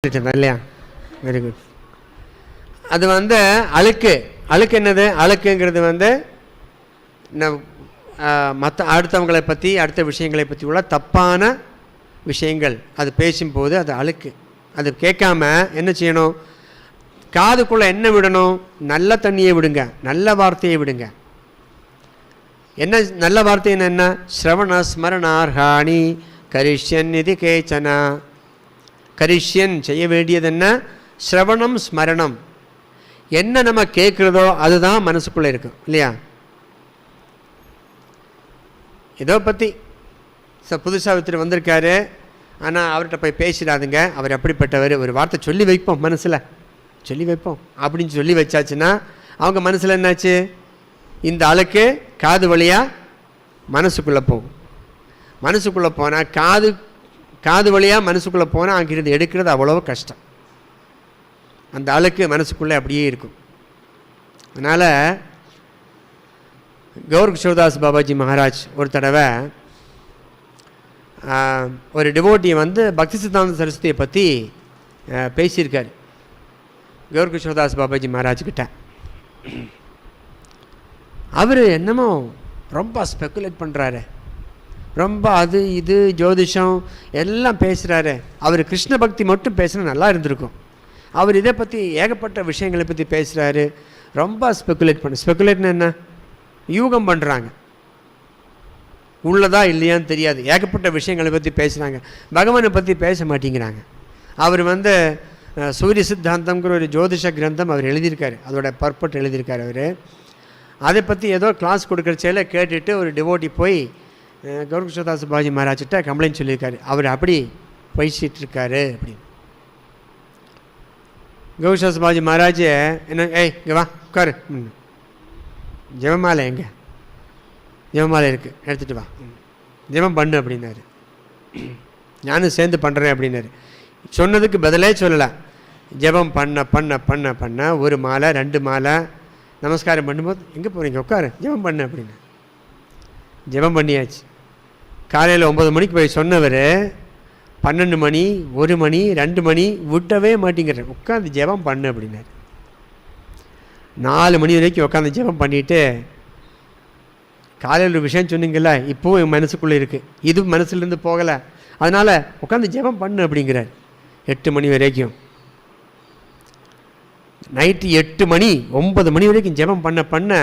இல்லையா? Very good. அது அழுக்கு. அழுக்கு என்னது? அழுக்குங்கிறது மற்ற அடுத்தவங்களை பற்றி அடுத்த விஷயங்களை பற்றி உள்ள தப்பான விஷயங்கள் அது பேசும்போது அது அழுக்கு. அது கேட்காம என்ன செய்யணும்? காதுக்குள்ளே என்ன விடணும்? நல்ல தண்ணியை விடுங்க, நல்ல வார்த்தையை விடுங்க. என்ன நல்ல வார்த்தை? என்ன? ஸ்ரவண ஸ்மரணார்ஹாணி கரிஷ்யன் இது கேச்சனா. கரிஷ்யன் செய்ய வேண்டியது என்ன? ஸ்ரவணம் ஸ்மரணம். என்ன நம்ம கேட்குறதோ அதுதான் மனசுக்குள்ளே இருக்கும் இல்லையா? ஏதோ பற்றி புதுசாக ஒருத்தர் வந்திருக்காரு, ஆனால் அவர்கிட்ட போய் பேசிடாதுங்க, அவர் அப்படிப்பட்டவர், ஒரு வார்த்தை சொல்லி வைப்போம், மனசில் சொல்லி வைப்போம் அப்படின்னு சொல்லி வச்சாச்சுன்னா அவங்க மனசில் என்னாச்சு? இந்த அழுக்கு காது வழியாக மனசுக்குள்ளே போகும். மனசுக்குள்ளே போனால் காது வழியாக மனசுக்குள்ளே போனால் அங்கிருந்து எடுக்கிறது அவ்வளோ கஷ்டம். அந்த அழுக்கு மனசுக்குள்ளே அப்படியே இருக்கும். அதனால் கௌர் கிஷோர்தாஸ் பாபாஜி மகாராஜ் ஒரு தடவை ஒரு டிவோட்டியை பக்தி சித்தாந்த சரஸ்வதியை பற்றி பேசியிருக்கார் கௌர் கிஷோர்தாஸ் பாபாஜி மகாராஜ்கிட்ட. அவர் என்னமோ ரொம்ப ஸ்பெக்குலேட் பண்ணுறாரு, ரொம்ப அது இது ஜோதிஷம் எல்லாம் பேசுகிறாரு. அவர் கிருஷ்ண பக்தி மட்டும் பேசுனா நல்லா இருந்திருக்கும். அவர் இதை பற்றி ஏகப்பட்ட விஷயங்களை பற்றி பேசுகிறாரு, ரொம்ப ஸ்பெக்குலேட்னு என்ன? யூகம் பண்ணுறாங்க, உள்ளதா இல்லையான்னு தெரியாது, ஏகப்பட்ட விஷயங்களை பற்றி பேசுகிறாங்க, பகவானை பற்றி பேச மாட்டேங்கிறாங்க. அவர் சூரிய சித்தாந்தம்ங்கிற ஒரு ஜோதிஷ கிரந்தம் அவர் எழுதியிருக்காரு, அதோட பர்பட் எழுதியிருக்காரு. அவர் அதை பற்றி ஏதோ கிளாஸ் கொடுக்குறச்சையில் கேட்டுட்டு ஒரு டிவோட்டி போய் கௌர் கிஷோர்தாஸ் பாபாஜி மகாராஜ்கிட்ட கம்ப்ளைண்ட் சொல்லியிருக்காரு, அவர் அப்படி பேசிகிட்ருக்காரு அப்படின்னு. கௌர் கிஷோர்தாஸ் பாபாஜி மகாராஜ் என்ன, இங்கே வா உட்காரு, ஜெபமாலை எங்கே? ஜெபமாலை இருக்குது, எடுத்துகிட்டு வா, ஜெபம் பண்ணு அப்படின்னாரு. நானும் சேர்ந்து பண்ணுறேன் அப்படின்னாரு. சொன்னதுக்கு பதிலே சொல்லலை. ஜெபம் பண்ண பண்ண பண்ண பண்ண ஒரு மாலை 2 மாலை நமஸ்காரம் பண்ணும்போது, எங்கே போகிறீங்க, உட்காரு, ஜெபம் பண்ணு அப்படின்னு. ஜெபம் பண்ணியாச்சு. காலையில் 9 மணிக்கு போய் சொன்னவர் 12 மணி 1 மணி 2 மணி விட்டவே மாட்டேங்கிறார், உட்காந்து ஜெபம் பண்ணு அப்படின்னாரு. 4 மணி வரைக்கும் உட்காந்து ஜெபம் பண்ணிவிட்டு, காலையில் ஒரு விஷயம் சொன்னீங்கல்ல, இப்போவும் என் மனசுக்குள்ளே இருக்குது, இது மனசுலேருந்து போகலை, அதனால் உட்காந்து ஜெபம் பண்ணு அப்படிங்கிறார். 8 மணி வரைக்கும், நைட்டு 8 மணி 9 மணி வரைக்கும் ஜெபம் பண்ண பண்ண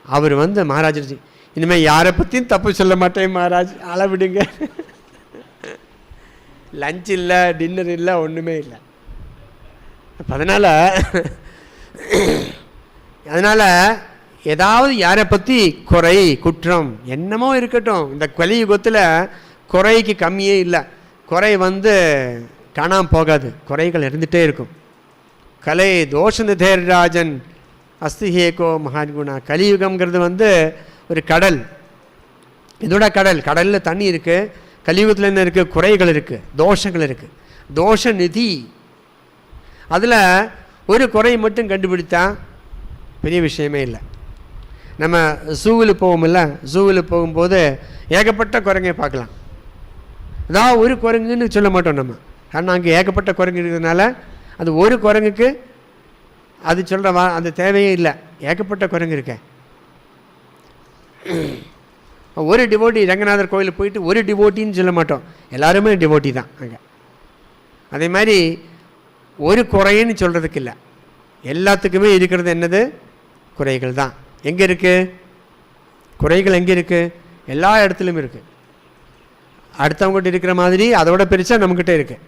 அவர் மகாராஜ், இனிமேல் யாரை பற்றியும் தப்பு சொல்ல மாட்டேன் மகாராஜ், அளவிடுங்க, லஞ்ச் இல்லை, டின்னர் இல்லை, ஒன்றுமே இல்லை. அதனால் ஏதாவது யாரை பற்றி குறை குற்றம் என்னமோ இருக்கட்டும், இந்த கலியுகத்தில் குறைக்கு கம்மியே இல்லை. குறை காணாமல் போகாது, குறைகள் இருந்துகிட்டே இருக்கும். கலை தோஷநிதேர்ராஜன் அஸ்திஹேகோ மகான்குணா. கலியுகம்ங்கிறது ஒரு கடல், இதோட கடலில் தண்ணி இருக்குது. கலியுகத்தில் என்ன இருக்குது? குறைகள் இருக்குது, தோஷங்கள் இருக்குது, தோஷ நிதி. அதில் ஒரு குறை மட்டும் கண்டுபிடித்தா பெரிய விஷயமே இல்லை. நம்ம ஜூவில் போவோம்ல, ஜூவில் போகும்போது ஏகப்பட்ட குரங்கை பார்க்கலாம். அதான் ஒரு குரங்குன்னு சொல்ல மாட்டோம் நம்ம, ஆனால் அங்கே ஏகப்பட்ட குரங்கு இருக்கிறதுனால அது ஒரு குரங்குக்கு அது சொல்கிற அந்த தேவையே இல்லை, ஏகப்பட்ட குரங்கு இருக்க. ஒரு டிவோட்டி ரங்கநாதர் கோயிலுக்கு போயிட்டு ஒரு டிவோட்டின்னு சொல்ல மாட்டோம், எல்லாருமே டிவோட்டி தான் அங்கே. அதே மாதிரி ஒரு குறைன்னு சொல்கிறதுக்கு இல்லை, எல்லாத்துக்குமே இருக்கிறது என்னது? குறைகள் தான். எங்கே இருக்குது குறைகள்? எங்கே இருக்குது? எல்லா இடத்துலையும் இருக்குது. அடுத்தவங்ககிட்ட இருக்கிற மாதிரி அதோட பெருசாக நம்மக்கிட்ட இருக்குது.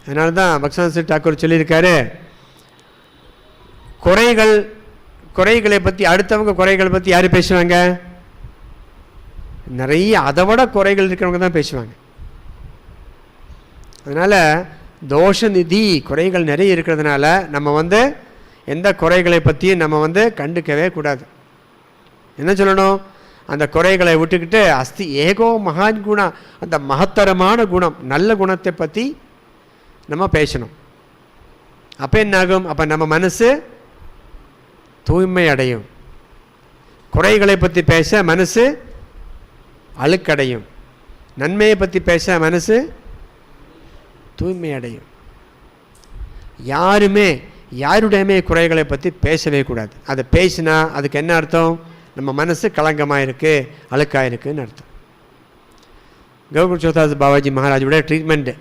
அதனால தான் பக்திவேதாந்த தாக்கூர் சொல்லியிருக்காரு, குறைகளை பற்றி, அடுத்தவங்க குறைகளை பற்றி யார் பேசுவாங்க? நிறைய அதை விட குறைகள் இருக்கிறவங்க தான் பேசுவாங்க. அதனால் தோஷ நிதி, குறைகள் நிறைய இருக்கிறதுனால நம்ம எந்த குறைகளை பற்றியும் நம்ம கண்டுக்கவே கூடாது. என்ன சொல்லணும்? அந்த குறைகளை விட்டுக்கிட்டு அஸ்தி ஏகோ மகான் குணா, அந்த மகத்தரமான குணம், நல்ல குணத்தை பற்றி நம்ம பேசணும். அப்போ என்னாகும்? அப்போ நம்ம மனசு தூய்மை அடையும். குறைகளை பற்றி பேச மனசு அழுக்கடையும், நன்மையை பற்றி பேச மனசு தூய்மை அடையும். யாருமே யாருடையுமே குறைகளை பற்றி பேசவே கூடாது. அதை பேசினா அதுக்கு என்ன அர்த்தம்? நம்ம மனசு கலங்கமாக இருக்குது, அழுக்காக இருக்குதுன்னு அர்த்தம். கௌகுல் சோதாஸ் பாபாஜி மகாராஜோட ட்ரீட்மெண்ட்டு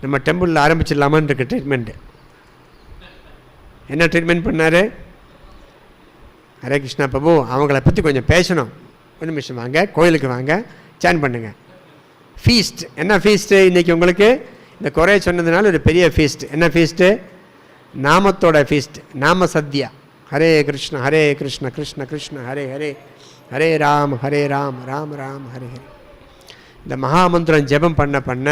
நம்ம டெம்பிளில் ஆரம்பிச்சிடலாமான்னு இருக்கு. ட்ரீட்மெண்ட்டு என்ன ட்ரீட்மெண்ட் பண்ணார்? ஹரே கிருஷ்ணா பிரபு, அவங்கள பற்றி கொஞ்சம் பேசணும். ஒரு நிமிஷம் வாங்க, கோயிலுக்கு வாங்க, சேன் பண்ணுங்கள். ஃபீஸ்ட். என்ன ஃபீஸ்ட்டு இன்றைக்கி உங்களுக்கு? இந்த குறைய சொன்னதுனால ஒரு பெரிய ஃபீஸ்ட். என்ன ஃபீஸ்ட்டு? நாமத்தோட ஃபீஸ்ட். நாம சத்யா. ஹரே கிருஷ்ண ஹரே கிருஷ்ண கிருஷ்ண கிருஷ்ண ஹரே ஹரே, ஹரே ராம் ராம் ராம் ஹரே ஹரே. இந்த மகாமந்திரம் ஜெபம் பண்ண பண்ண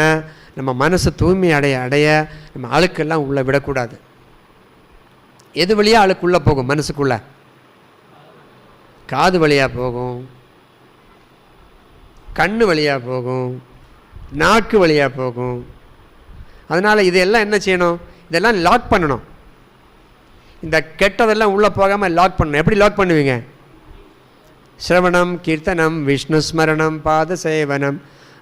நம்ம மனசு தூய்மை அடைய அடைய நம்ம அழுக்கெல்லாம் உள்ளே விடக்கூடாது. எது வழியாக அழுக்குள்ளே போகும்? மனசுக்குள்ளே காது வழியாக போகும், கண்ணு வழியாக போகும், நாக்கு வழியாக போகும். அதனால் இதையெல்லாம் என்ன செய்யணும்? இதெல்லாம் லாக் பண்ணணும். இந்த கெட்டதெல்லாம் உள்ளே போகாமல் லாக் பண்ணணும். எப்படி லாக் பண்ணுவீங்க? ஸ்ரவணம் கீர்த்தனம் விஷ்ணு ஸ்மரணம் பாத சேவனம்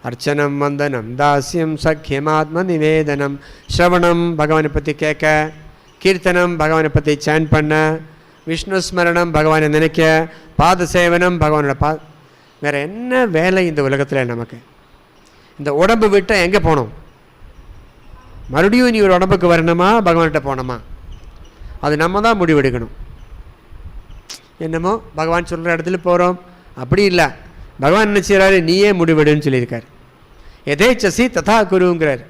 அர்ச்சனம் வந்தனம் தாஸ்யம் சக்கியமாத்ம நிவேதனம். ஸ்ரவணம் பகவானை பற்றி கேட்க, கீர்த்தனம் பகவானை பற்றி சேன் பண்ண, விஷ்ணு ஸ்மரணம் பகவானை நினைக்க, பாத சேவனம் பகவானோட வேறு என்ன வேலை இந்த உலகத்தில் நமக்கு? இந்த உடம்பு விட்டால் எங்கே போகணும்? மறுபடியும் நீ ஒரு உடம்புக்கு வரணுமா, பகவான்கிட்ட போகணுமா? அது நம்ம தான் முடிவெடுக்கணும். என்னமோ பகவான் சொல்கிற இடத்துல போகிறோம், அப்படி இல்லை. பகவான் என்ன செய்கிறாரு? நீயே முடிவெடுன்னு சொல்லியிருக்கார். எதேச்சசி ததா குருங்கிறார்.